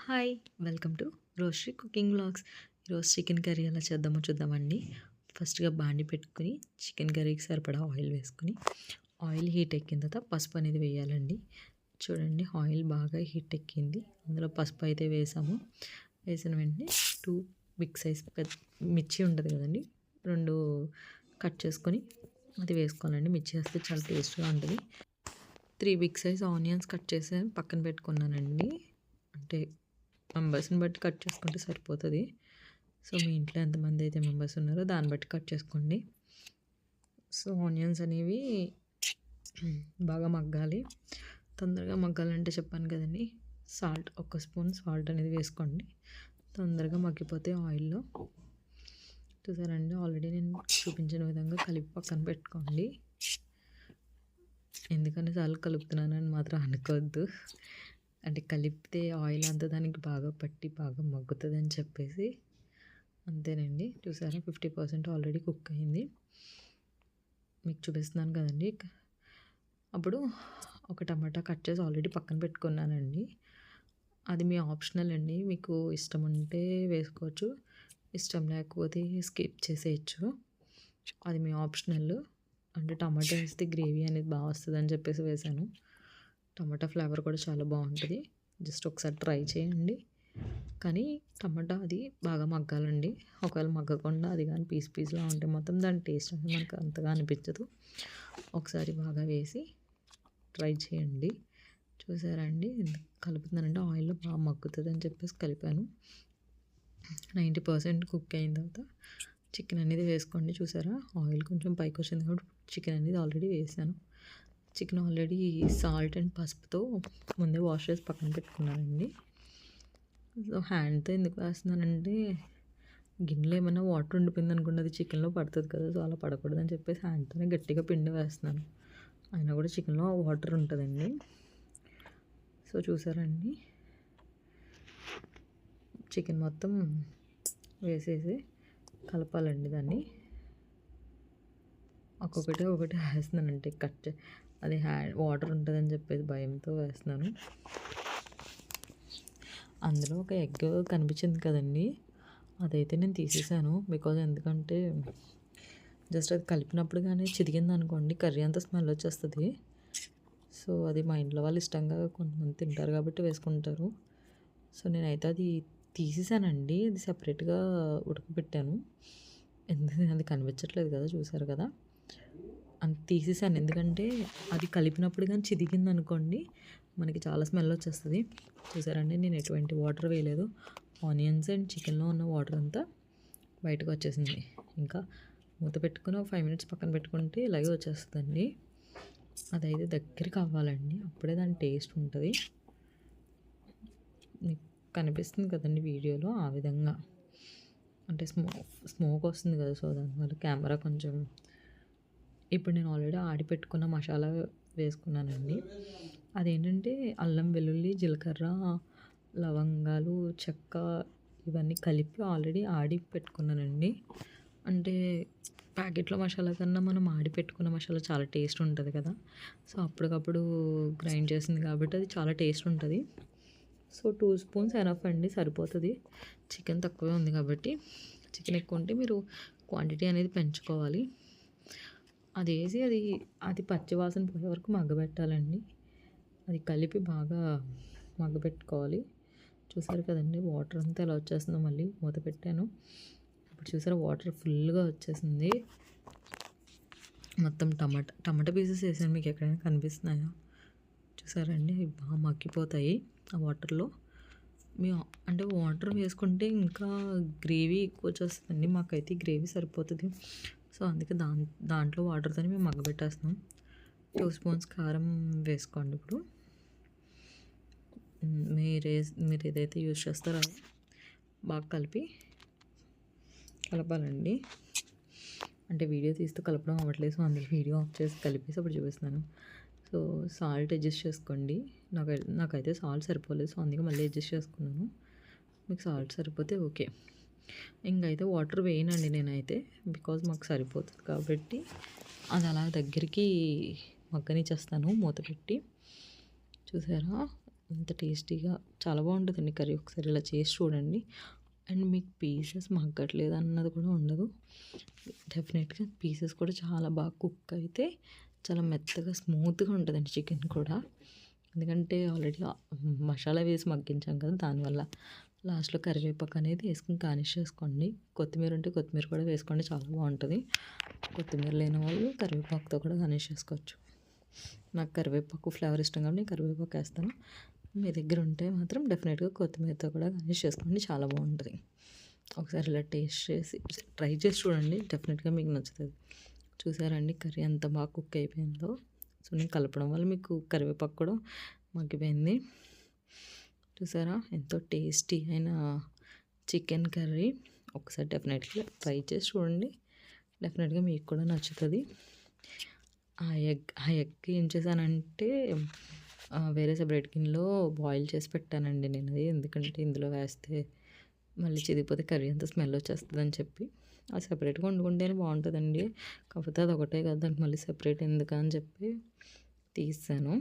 Hi! Welcome to Roshree cooking vlogs. ఈరోజు chicken curry ఎలా చేద్దామో చూద్దామండి. ఫస్ట్‌గా బాండీ పెట్టుకొని చికెన్ కర్రీకి సరిపడా ఆయిల్ వేసుకొని, ఆయిల్ హీట్ ఎక్కిన తర్వాత పసుపు అనేది వేయాలండి. చూడండి ఆయిల్ బాగా హీట్ ఎక్కింది. అందులో పసుపు అయితే వేసాము. వేసిన వెంటనే 2 బిగ్ సైజ్ మిర్చి ఉంటది కదండీ! 2 కట్ చేసుకొని అది వేసుకోవాలండి. మిర్చి వేస్తే చాలా టేస్ట్‌గా ఉంటది. 3 బిగ్ సైజ్ ఆనియన్స్ కట్ చేసి పక్కన పెట్టుకున్నానండి. అంటే మెంబర్స్‌ని బట్టి కట్ చేసుకుంటే సరిపోతది. సో, మీ ఇంట్లో ఎంతమంది అయితే మెంబర్స్ ఉన్నారో దాన్ని బట్టి కట్ చేసుకోండి. సో, ఆనియన్స్ అనేవి బాగా మగ్గాలి. తొందరగా మగ్గాలంటే చెప్పాను కదండీ! సాల్ట్ ఒక స్పూన్ సాల్ట్ అనేది వేసుకోండి. తొందరగా మగ్గిపోతాయి ఆయిల్‌లో. చూసారండి ఆల్రెడీ నేను చూపించిన విధంగా కలిపి పక్కన పెట్టుకోండి. ఎందుకన్ని సార్లు కలుపుతున్నానని మాత్రం అనుకోవద్దు. అంటే కలిపితే ఆయిల్ అంతా దానికి బాగా పట్టి బాగా మగ్గుతుందని చెప్పేసి అంతేనండి. చూసారా 50% ఆల్రెడీ కుక్ అయింది. మీకు చూపిస్తున్నాను కదండీ! అప్పుడు ఒక టమాటా కట్ చేసి ఆల్రెడీ పక్కన పెట్టుకున్నానండి. అది మీ ఆప్షనల్ అండి. మీకు ఇష్టం ఉంటే వేసుకోవచ్చు. ఇష్టం లేకపోతే స్కిప్ చేసేయచ్చు. అది మీ ఆప్షనల్. అంటే టమాటా వేస్తే గ్రేవీ అనేది బాగా వస్తదని చెప్పేసి వేశాను. టమాటా ఫ్లేవర్ కూడా చాలా బాగుంటది. జస్ట్ ఒకసారి ట్రై చేయండి. కానీ టమాటా అది బాగా మగ్గాలండి. ఒకవేళ మగ్గకుండా అది కానీ పీస్‌లా ఉంటే మాత్రం దాని టేస్ట్ అనేది మనకు అంతగా అనిపించదు. ఒకసారి బాగా వేసి ట్రై చేయండి. చూసారా అండి కలుపుతున్నానంటే ఆయిల్‌లో బాగా మగ్గుతదని చెప్పేసి కలిపాను. 90% కుక్ అయిన తర్వాత చికెన్ అనేది వేసుకోండి. చూసారా ఆయిల్ కొంచెం పైకొచ్చింది కాబట్టి చికెన్ అనేది ఆల్రెడీ వేసాను. చికెన్ ఆల్రెడీ సాల్ట్ అండ్ పసుపుతో ముందే వాష్ చేసి పక్కన పెట్టుకున్నానండి. సో, హ్యాండ్‌తో ఎందుకు వేస్తున్నానంటే గిన్నెలో ఏమైనా వాటర్ ఉండిపోయిందనుకోండి అది చికెన్‌లో పడతది కదా! సో, అలా పడకూడదని చెప్పేసి హ్యాండ్‌తోనే గట్టిగా పిండి వేస్తున్నాను. అయినా కూడా చికెన్‌లో వాటర్ ఉంటదండి. సో, చూసారండి చికెన్ మొత్తం వేసేసి కలపాలండి దాన్ని. ఒకటి వేస్తున్నానంటే అది వాటర్ ఉంటదని చెప్పేసి భయంతో వేస్తున్నాను. అందులో ఒక ఎగ్ కనిపించింది కదండీ! అదైతే నేను తీసేసాను. ఎందుకంటే జస్ట్ అది కలిపినప్పుడు గానీ చిదిగిందనుకోండి కర్రీ అంతా స్మెల్ వచ్చేస్తది. సో, అది మా ఇంట్లో వాళ్ళు ఇష్టంగా కొంతమంది తింటారు కాబట్టి వేసుకుంటారు. సో, నేనైతే అది తీసేసానండి. అది సెపరేట్‌గా ఉడకబెట్టాను. అది కనిపించట్లేదు కదా! చూసారు కదా! తీసేసాను. ఎందుకంటే అది కలిపినప్పుడు గానీ చిదిగిందనుకోండి మనకి చాలా స్మెల్ వచ్చేస్తది. చూసారండి నేను ఎటువంటి వాటర్ వేయలేదు. ఆనియన్స్ అండ్ చికెన్‌లో ఉన్న వాటర్ అంతా బయటకు వచ్చేసింది. ఇంకా మూత పెట్టుకొని ఒక 5 మినిట్స్ పక్కన పెట్టుకుంటే ఇలాగే వచ్చేస్తదండి. అదైతే దగ్గరికి అవ్వాలండి. అప్పుడే దాని టేస్ట్ ఉంటది. మీకు కనిపిస్తుంది కదండీ వీడియోలో ఆ విధంగా. అంటే స్మోక్ వస్తుంది కదా! సో, దానివల్ల కెమెరా కొంచెం ఇప్పుడు నేను ఆల్రెడీ ఆడిపెట్టుకున్న మసాలా వేసుకున్నానండి. అదేంటంటే అల్లం, వెల్లుల్లి, జీలకర్ర, లవంగాలు, చెక్క ఇవన్నీ కలిపి ఆల్రెడీ ఆడి పెట్టుకున్నానండి. అంటే ప్యాకెట్‌లో మసాలా కన్నా మనం ఆడి పెట్టుకున్న మసాలా చాలా టేస్ట్ ఉంటది కదా! సో, అప్పటికప్పుడు గ్రైండ్ చేసింది కాబట్టి అది చాలా టేస్ట్ ఉంటది. సో, 2 స్పూన్స్ ఎనఫ్ అండి సరిపోతది. చికెన్ తక్కువే ఉంది కాబట్టి. చికెన్ ఎక్కువ ఉంటే మీరు క్వాంటిటీ అనేది పెంచుకోవాలి. అదేసి అది పచ్చి వాసన పోయే వరకు మగ్గబెట్టాలండి. అది కలిపి బాగా మగ్గబెట్టుకోవాలి. చూసారు కదండీ వాటర్ అంతా ఎలా వచ్చేస్తుందో మళ్ళీ మూత పెట్టాను. ఇప్పుడు చూసారా వాటర్ ఫుల్‌గా వచ్చేసింది. మొత్తం టమాటా పీసెస్ వేసాను. మీకు ఎక్కడైనా కనిపిస్తున్నాయా? చూసారండి అవి బాగా మగ్గిపోతాయి ఆ వాటర్‌లో. అంటే వాటర్ వేసుకుంటే ఇంకా గ్రేవీ ఎక్కువ వచ్చేస్తదండి. మాకైతే గ్రేవీ సరిపోతది. సో, అందుకే దాంట్లో వాటర్‌తోనే మేము మగ్గబెట్టేస్తున్నాం. 2 స్పూన్స్ కారం వేసుకోండి ఇప్పుడు. మీరు ఏదైతే యూజ్ చేస్తారో అది బాగా కలపాలండి. అంటే వీడియో తీస్తూ కలపడం అవ్వట్లేదు. సో, అందుకే వీడియో ఆఫ్ చేసి కలిపేసి అప్పుడు చూపిస్తున్నాను. సో, సాల్ట్ అడ్జస్ట్ చేసుకోండి. నాకైతే సాల్ట్ సరిపోలేదు. సో, అందుకే మళ్ళీ అడ్జస్ట్ చేసుకున్నాను. మీకు సాల్ట్ సరిపోతే ఓకే. ఇంకైతే వాటర్ వేయనండి నేనైతే. మాకు సరిపోతది కాబట్టి అది అలా దగ్గరికి మగ్గనిచ్చేస్తాను మూత పెట్టి. చూసారా అంత టేస్టీగా చాలా బాగుంటుందండి కర్రీ. ఒకసారి ఇలా చేసి చూడండి. అండ్ మీకు పీసెస్ మగ్గట్లేదు అన్నది కూడా ఉండదు. డెఫినెట్‌గా పీసెస్ కూడా చాలా బాగా కుక్ అయితే చాలా మెత్తగా స్మూత్‌గా ఉంటదండి చికెన్ కూడా. ఎందుకంటే ఆల్రెడీ మసాలా వేసి మగ్గించాం కదా! దానివల్ల. లాస్ట్‌లో కరివేపాకు అనేది వేసుకొని గార్నిష్ చేసుకోండి. కొత్తిమీర ఉంటే కొత్తిమీర కూడా వేసుకోండి, చాలా బాగుంటది. కొత్తిమీర లేని వాళ్ళు కరివేపాకుతో కూడా గార్నిష్ చేసుకోవచ్చు. నాకు కరివేపాకు ఫ్లేవర్ ఇష్టం కాబట్టి నేను కరివేపాకు వేస్తాను. మీ దగ్గర ఉంటే మాత్రం డెఫినెట్‌గా కొత్తిమీరతో కూడా గార్నిష్ చేసుకోండి, చాలా బాగుంటది. ఒకసారి ఇలా టేస్ట్ చేసి ట్రై చేసి చూడండి. డెఫినెట్‌గా మీకు నచ్చుతది. చూసారా అండి కర్రీ ఎంత బాగా కుక్ అయిపోయిందో. సో, నేను కలపడం వల్ల మీకు కరివేపాకు కూడా మగ్గిపోయింది. చూసారా ఎంతో టేస్టీ అయిన చికెన్ కర్రీ. ఒకసారి డెఫినెట్‌గా ట్రై చేసి చూడండి. డెఫినెట్‌గా మీకు కూడా నచ్చుతది. ఆ ఎగ్ ఏం చేశానంటే వేరే సెపరేట్ గిన్నెలో బాయిల్ చేసి పెట్టానండి నేనది. ఎందుకంటే ఇందులో వేస్తే మళ్ళీ చిదిగిపోతే కర్రీ అంతా స్మెల్ వచ్చేస్తదని చెప్పి. అది సెపరేట్‌గా వండుకుంటేనే బాగుంటదండి. కాకపోతే అదొకటే కదా! దానికి మళ్ళీ సెపరేట్ ఎందుకని చెప్పి తీసేసాను.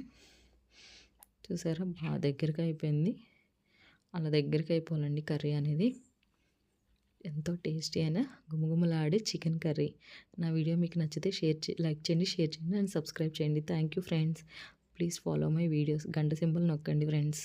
చూసారా దగ్గరికి అయిపోయింది. అలా దగ్గరికి అయిపోవాలండి కర్రీ అనేది. ఎంతో టేస్టీ అయిన గుమగుమలాడే చికెన్ కర్రీ. నా వీడియో మీకు నచ్చితే లైక్ చేయండి, షేర్ చేయండి అండ్ సబ్స్క్రైబ్ చేయండి. Thank you friends. Please follow my videos. గంట సింబల్ నొక్కండి ఫ్రెండ్స్.